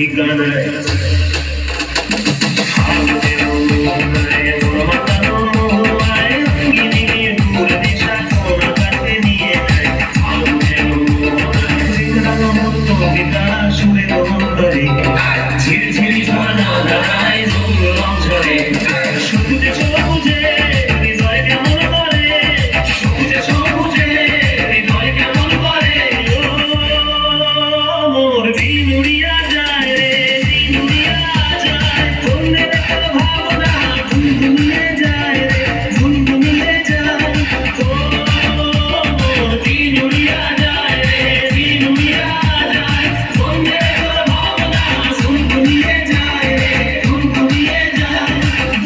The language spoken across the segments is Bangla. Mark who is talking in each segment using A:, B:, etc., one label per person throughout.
A: ঠিকানায় ঝিরঝিরি ঝর্ণা ধারায় রং ঝরে সবুজে সবুজে হৃদয় কেমন করে সবুজে সবুজে হৃদয় কেমন করে মোর দিন উড়িয়া যায় রে দিন উড়িয়া যায় মনের একটা ভাবনা ঘুমিয়ে যায় রে ঘুমিয়ে যায় মোর দিন উড়িয়া যায় রে দিন উড়িয়া যায় মনের একটা ভাবনা ঘুমিয়ে যায় রে ঘুমিয়ে যায়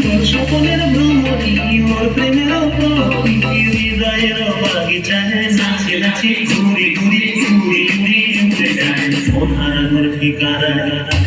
A: তোর স্বপ্নের ভ্রমণী মোর প্রেমের প্রহরী হৃদয়ের বাগিচায় নাচে নাচে ঘুরি ঘুরি ঘুরি ঘুরি উঠে যায় মন হারানোর ঠিকানায়